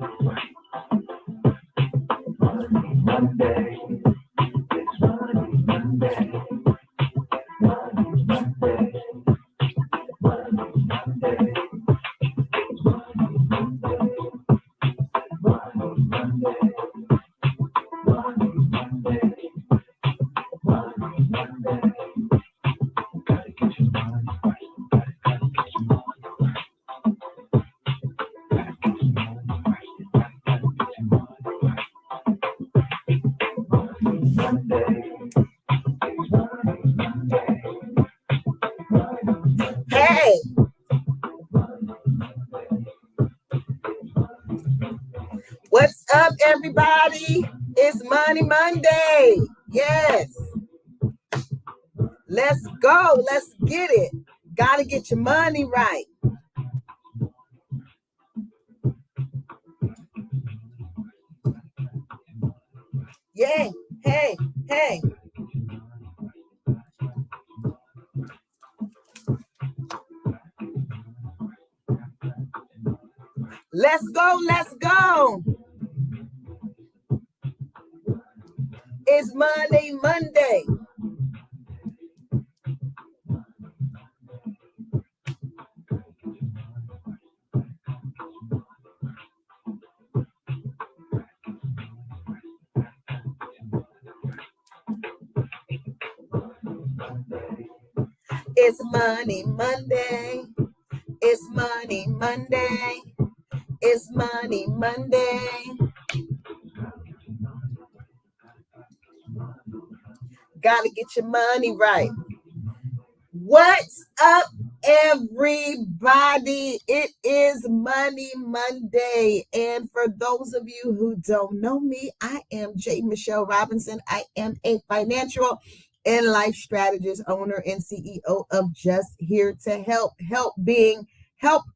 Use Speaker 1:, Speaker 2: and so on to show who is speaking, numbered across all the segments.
Speaker 1: Hey, what's up, everybody? It's Money Monday. Yes, let's go. Let's get it. Gotta get your money right. Yeah, hey, hey. Let's go. Let's go. It's Money Monday. It's Money Monday. It's Money Monday. It's Money Monday. Gotta get your money right. What's up, everybody? It is Money Monday. And for those of you who don't know me, I am J. Michelle Robinson. I am a financial and life strategist, owner, and CEO of Just Here to help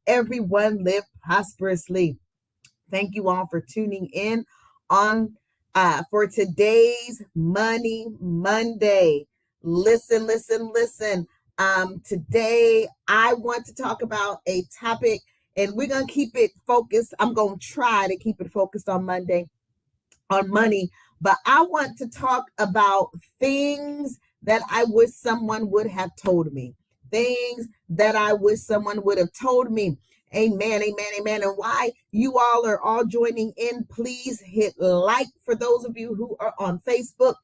Speaker 1: everyone live prosperously. Thank you all for tuning in on for today's Money Monday. Listen, listen, listen. Today I want to talk about a topic, and we're gonna keep it focused. I'm gonna try to keep it focused on money, but I want to talk about things that I wish someone would have told me. Things that I wish someone would have told me. Amen, amen, amen. And why you all are all joining in, please hit like for those of you who are on Facebook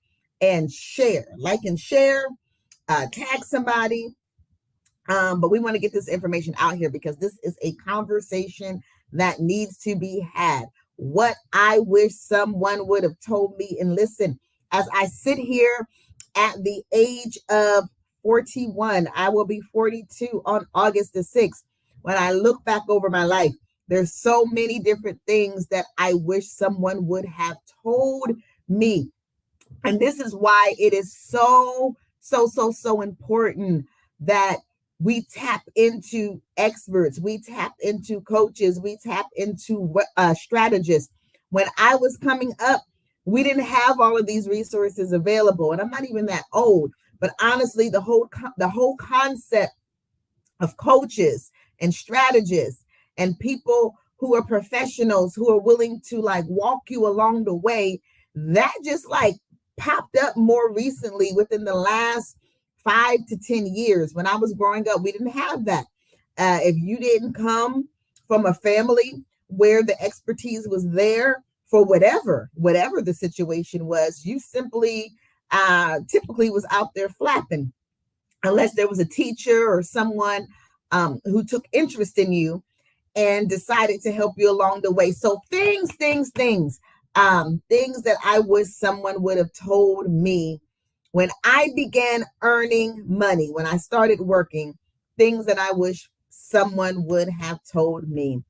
Speaker 1: and share. Like and share, tag somebody. But we want to get this information out here because this is a conversation that needs to be had. What I wish someone would have told me. And listen, as I sit here at the age of 41, I will be 42 on August the 6th. When I look back over my life, there's so many different things that I wish someone would have told me. And this is why it is so important that we tap into experts, we tap into coaches, we tap into strategists. When I was coming up, we didn't have all of these resources available, and I'm not even that old. But honestly, the whole concept of coaches and strategists and people who are professionals who are willing to like walk you along the way, that just like popped up more recently within the last 5 to 10 years. When I was growing up, we didn't have that. If you didn't come from a family where the expertise was there for whatever the situation was, you simply typically was out there flapping, unless there was a teacher or someone who took interest in you and decided to help you along the way. So things that I wish someone would have told me when I began earning money, when I started working, things that I wish someone would have told me.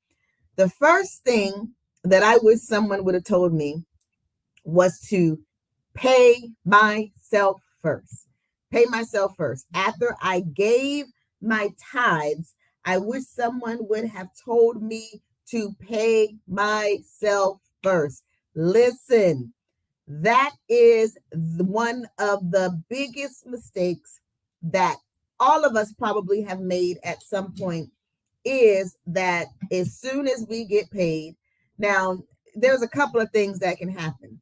Speaker 1: The first thing that I wish someone would have told me was to pay myself first. Pay myself first. After I gave my tithes, I wish someone would have told me to pay myself first. Listen, that is one of the biggest mistakes that all of us probably have made at some point, is that as soon as we get paid, Now, there's a couple of things that can happen.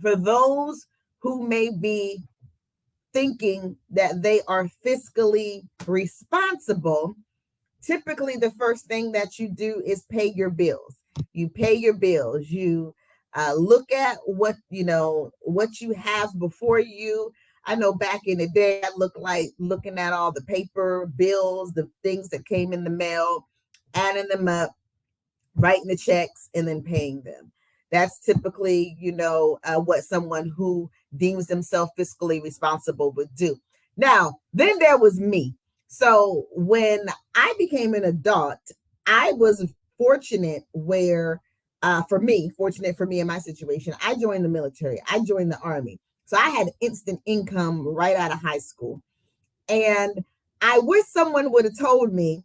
Speaker 1: For those who may be thinking that they are fiscally responsible, typically the first thing that you do is pay your bills. You pay your bills. You look at what what you have before you. I know back in the day, I looked like looking at all the paper bills, the things that came in the mail, adding them up, writing the checks, and then paying them. That's typically, what someone who deems themselves fiscally responsible would do. Now, then there was me. So when I became an adult, I was fortunate where, fortunate for me in my situation, I joined the military. I joined the Army. So I had instant income right out of high school. And I wish someone would have told me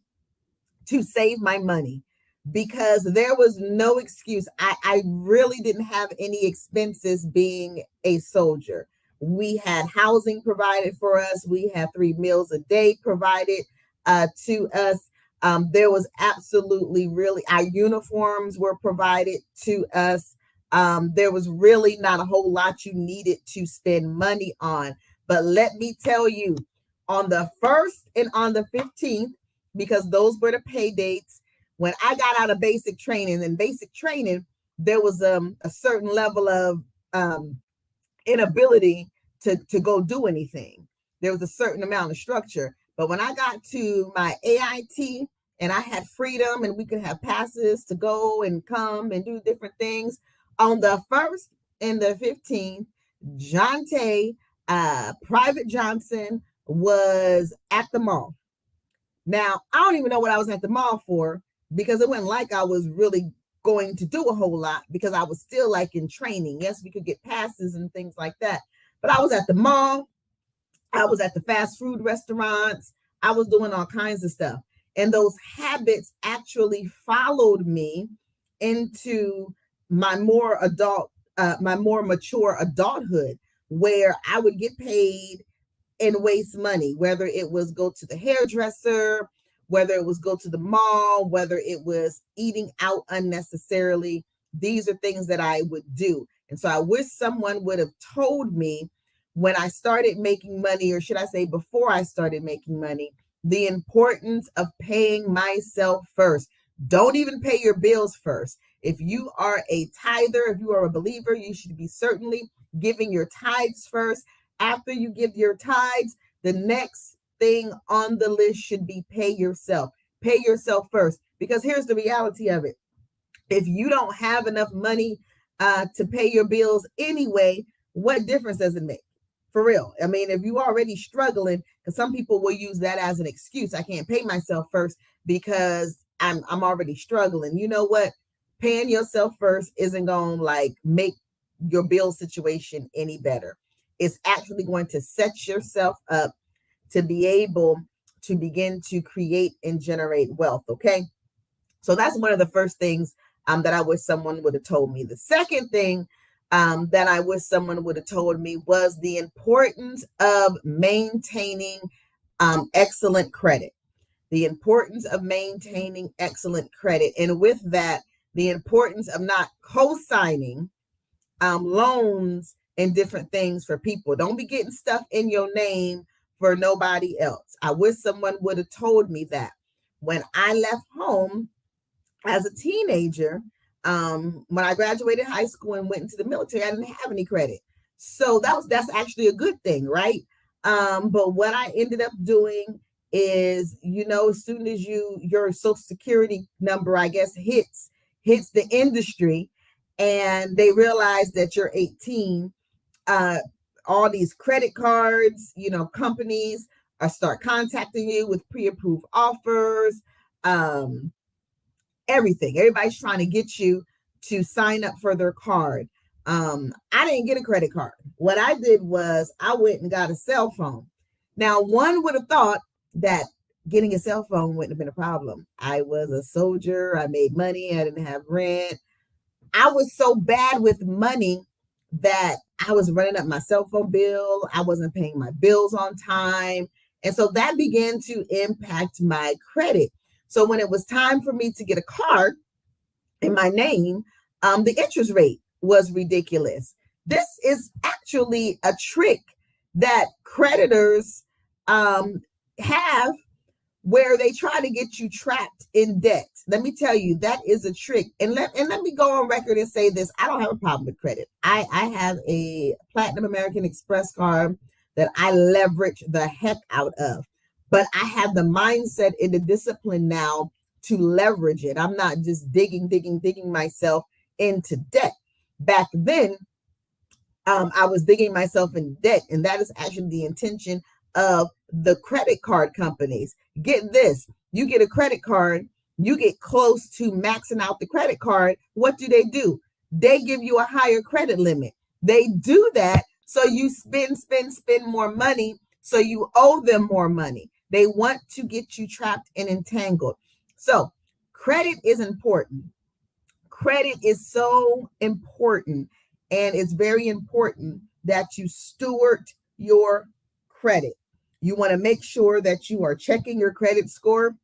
Speaker 1: to save my money because there was no excuse. I really didn't have any expenses being a soldier. We had housing provided for us. We had 3 meals a day provided to us. There was absolutely really, our uniforms were provided to us. There was really not a whole lot you needed to spend money on. But let me tell you, on the 1st and on the 15th, because those were the pay dates, when I got out of basic training. In basic training, there was a certain level of inability to go do anything. There was a certain amount of structure. But when I got to my AIT and I had freedom and we could have passes to go and come and do different things, on the 1st and the 15th, Jonte, Private Johnson, was at the mall. Now, I don't even know what I was at the mall for because it wasn't like I was really going to do a whole lot because I was still like in training. Yes, we could get passes and things like that. But I was at the mall. I was at the fast food restaurants. I was doing all kinds of stuff. And those habits actually followed me into my more mature adulthood, where I would get paid and waste money, whether it was go to the hairdresser, whether it was go to the mall, whether it was eating out unnecessarily. These are things that I would do. And so I wish someone would have told me when I started making money, or should I say before I started making money, the importance of paying myself first. Don't even pay your bills first. If you are a tither, if you are a believer, you should be certainly giving your tithes first. After you give your tithes, the next thing on the list should be pay yourself. Pay yourself first. Because here's the reality of it. If you don't have enough money to pay your bills anyway, what difference does it make? For real. I mean, if you're already struggling, because some people will use that as an excuse. I can't pay myself first because I'm already struggling. You know what? Paying yourself first isn't going to make your bill situation any better. It's actually going to set yourself up to be able to begin to create and generate wealth. Okay. So that's one of the first things that I wish someone would have told me. The second thing that I wish someone would have told me was the importance of maintaining excellent credit. The importance of maintaining excellent credit. And with that, the importance of not co-signing loans and different things for people. Don't be getting stuff in your name for nobody else. I wish someone would have told me that. When I left home as a teenager, when I graduated high school and went into the military, I didn't have any credit. So that's actually a good thing, right? But what I ended up doing is, as soon as your social security number, I guess, hits the industry and they realize that you're 18, all these credit cards, companies start contacting you with pre-approved offers, everything. Everybody's trying to get you to sign up for their card. I didn't get a credit card. What I did was I went and got a cell phone. Now, one would have thought that getting a cell phone wouldn't have been a problem. I was a soldier. I made money. I didn't have rent. I was so bad with money that I was running up my cell phone bill. I wasn't paying my bills on time. And so that began to impact my credit. So when it was time for me to get a card, in my name, the interest rate was ridiculous. This is actually a trick that creditors have, where they try to get you trapped in debt. Let me tell you, that is a trick. And let me go on record and say this. I don't have a problem with credit. I have a Platinum American Express card that I leverage the heck out of. But I have the mindset and the discipline now to leverage it. I'm not just digging myself into debt. Back then, I was digging myself in debt, and that is actually the intention of the credit card companies. Get this, you get a credit card, you get close to maxing out the credit card. What do? They give you a higher credit limit. They do that so you spend more money, so you owe them more money. They want to get you trapped and entangled. So credit is important. Credit is so important, and it's very important that you steward your credit. You want to make sure that you are checking your credit score.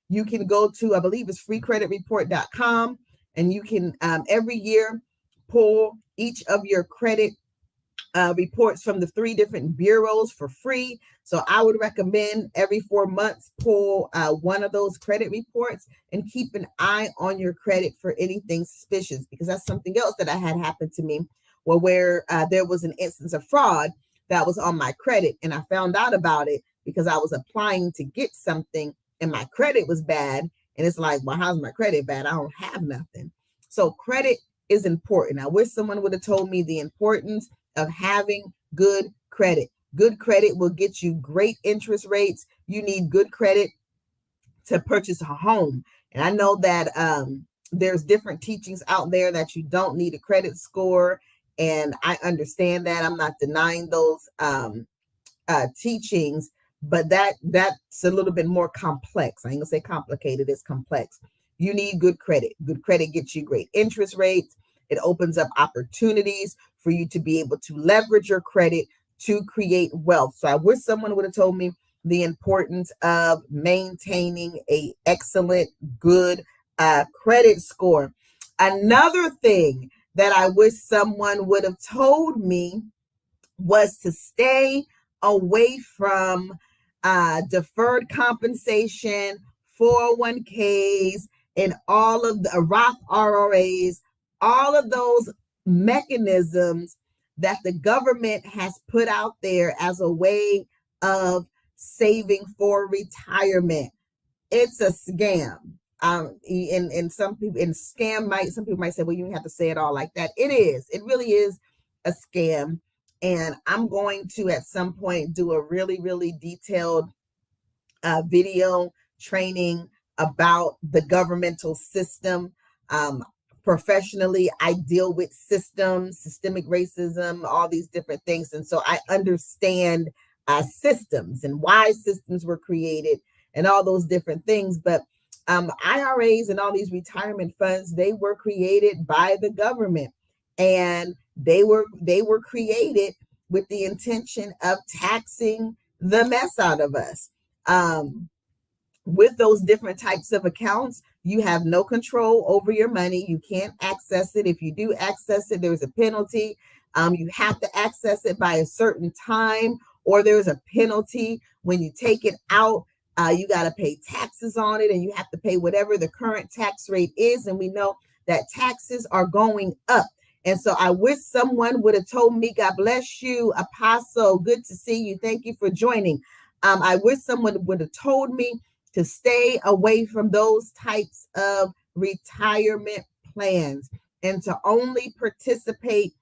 Speaker 1: You can go to, I believe it's freecreditreport.com, and you can every year pull each of your credit reports from the 3 different bureaus for free. So I would recommend every 4 months pull one of those credit reports and keep an eye on your credit for anything suspicious, because that's something else that I had happened to me, where there was an instance of fraud that was on my credit, and I found out about it because I was applying to get something and my credit was bad. And it's like, well, how's my credit bad? I don't have nothing. So credit is important. I wish someone would have told me the importance of having good credit. Good credit will get you great interest rates. You need good credit to purchase a home. And I know that there's different teachings out there that you don't need a credit score. And I understand that. I'm not denying those teachings, but that's a little bit more complex. I ain't gonna say complicated, it's complex. You need good credit. Good credit gets you great interest rates. It opens up opportunities for you to be able to leverage your credit to create wealth. So I wish someone would have told me the importance of maintaining a excellent, good credit score. Another thing that I wish someone would have told me was to stay away from deferred compensation, 401ks, and all of the Roth IRAs, all of those mechanisms that the government has put out there as a way of saving for retirement. It's a scam. And some people, some people might say, well, you don't have to say it all like that. It is. It really is a scam. And I'm going to, at some point, do a really, really detailed video training about the governmental system. Professionally, I deal with systems, systemic racism, all these different things. And so I understand systems and why systems were created and all those different things. But IRAs and all these retirement funds, they were created by the government, and they were created with the intention of taxing the mess out of us. With those different types of accounts, you have no control over your money. You can't access it. If you do access it, there's a penalty. You have to access it by a certain time, or there's a penalty when you take it out. You got to pay taxes on it, and you have to pay whatever the current tax rate is. And we know that taxes are going up. And so I wish someone would have told me, God bless you, Apostle. Good to see you. Thank you for joining. I wish someone would have told me to stay away from those types of retirement plans and to only participate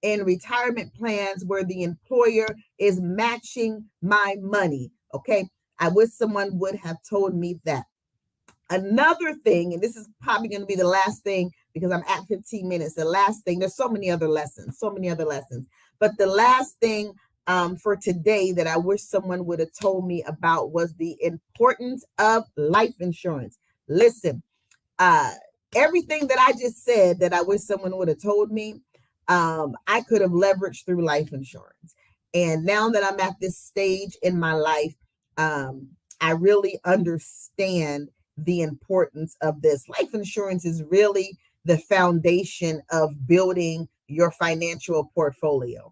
Speaker 1: in retirement plans where the employer is matching my money. Okay. I wish someone would have told me that. Another thing, and this is probably going to be the last thing because I'm at 15 minutes. The last thing, there's so many other lessons, but the last thing for today that I wish someone would have told me about was the importance of life insurance. Listen, everything that I just said that I wish someone would have told me, I could have leveraged through life insurance. And now that I'm at this stage in my life, I really understand the importance of this. Life insurance is really the foundation of building your financial portfolio.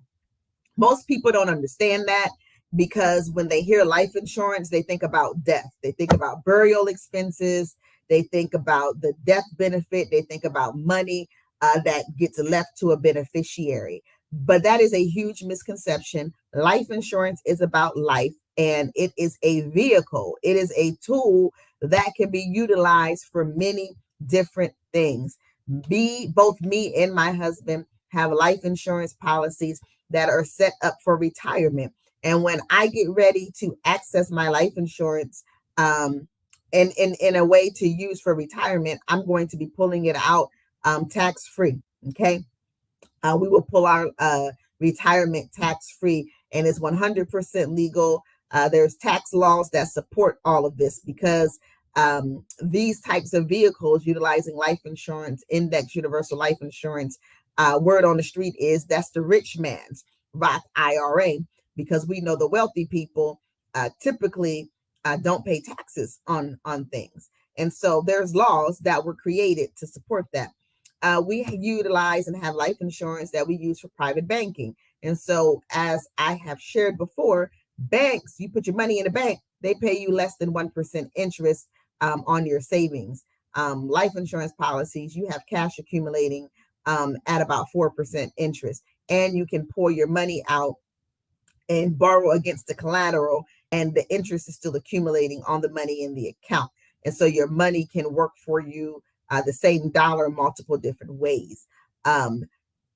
Speaker 1: Most people don't understand that, because when they hear life insurance, they think about death. They think about burial expenses. They think about the death benefit. They think about money that gets left to a beneficiary. But that is a huge misconception. Life insurance is about life, and it is a vehicle. It is a tool that can be utilized for many different things. Both me and my husband have life insurance policies that are set up for retirement. And when I get ready to access my life insurance in a way to use for retirement, I'm going to be pulling it out tax free. Okay. We will pull our retirement tax free, and it's 100% legal. There's tax laws that support all of this, because these types of vehicles utilizing life insurance, index universal life insurance, word on the street is that's the rich man's Roth IRA, because we know the wealthy people typically don't pay taxes on things. And so there's laws that were created to support that. We utilize and have life insurance that we use for private banking. And so, as I have shared before, banks, you put your money in a bank, they pay you less than 1% interest on your savings. Life insurance policies, you have cash accumulating at about 4% interest, and you can pull your money out and borrow against the collateral, and the interest is still accumulating on the money in the account. And so your money can work for you the same dollar multiple different ways.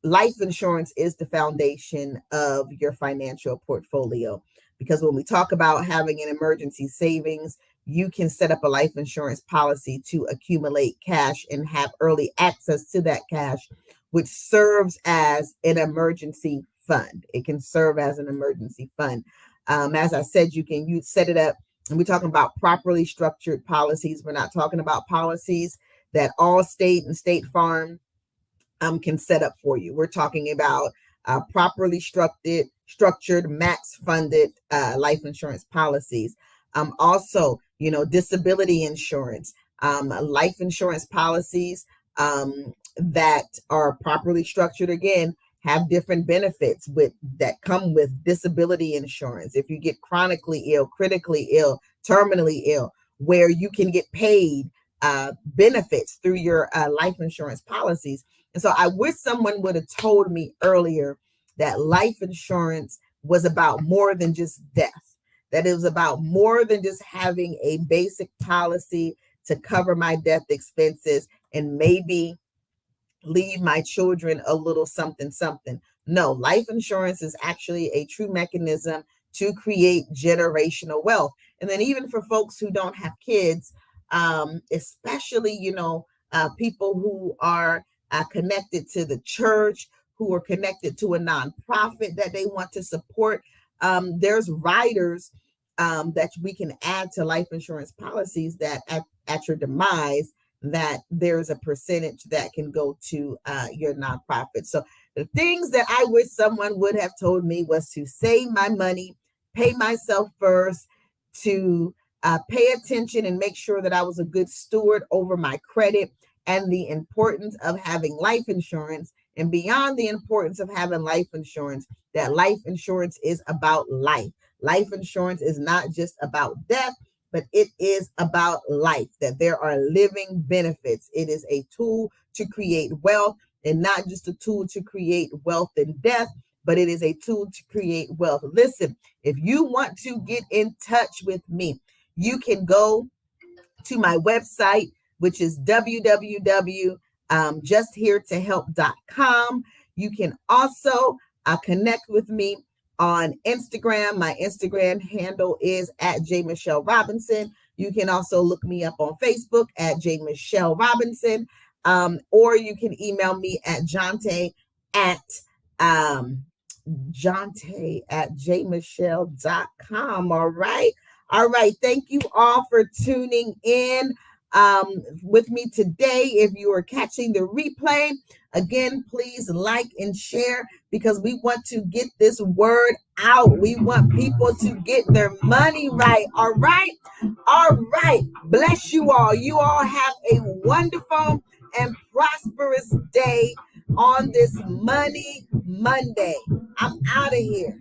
Speaker 1: Life insurance is the foundation of your financial portfolio, because when we talk about having an emergency savings, you can set up a life insurance policy to accumulate cash and have early access to that cash, which serves as an emergency fund. It can serve as an emergency fund. As I said, you set it up, and we're talking about properly structured policies. We're not talking about policies that Allstate and State Farm can set up for you. We're talking about properly structured, max funded life insurance policies. Also, disability insurance, life insurance policies that are properly structured, again, have different benefits that come with disability insurance. If you get chronically ill, critically ill, terminally ill, where you can get paid benefits through your life insurance policies. And so I wish someone would have told me earlier that life insurance was about more than just death, that it was about more than just having a basic policy to cover my death expenses and maybe leave my children a little something. No, life insurance is actually a true mechanism to create generational wealth. And then even for folks who don't have kids, especially, people who are connected to the church, who are connected to a nonprofit that they want to support, there's riders that we can add to life insurance policies that at your demise, that there's a percentage that can go to your nonprofit. So the things that I wish someone would have told me was to save my money, pay myself first, to pay attention and make sure that I was a good steward over my credit, and the importance of having life insurance. And beyond the importance of having life insurance, that life insurance is about life. Life insurance is not just about death, but it is about life, that there are living benefits. It is a tool to create wealth, and not just a tool to create wealth and death, but it is a tool to create wealth. Listen, if you want to get in touch with me, you can go to my website, which is www.justhereToHelp.com. You can also connect with me on Instagram. My Instagram handle is @JMichelleRobinson. You can also look me up on Facebook at JMichelleRobinson, or you can email me at jonte@jmichelle.com. All right. Thank you all for tuning in with me today. If you are catching the replay, again, please like and share, because we want to get this word out. We want people to get their money right. All right. Bless you all. You all have a wonderful and prosperous day on this Money Monday. I'm out of here.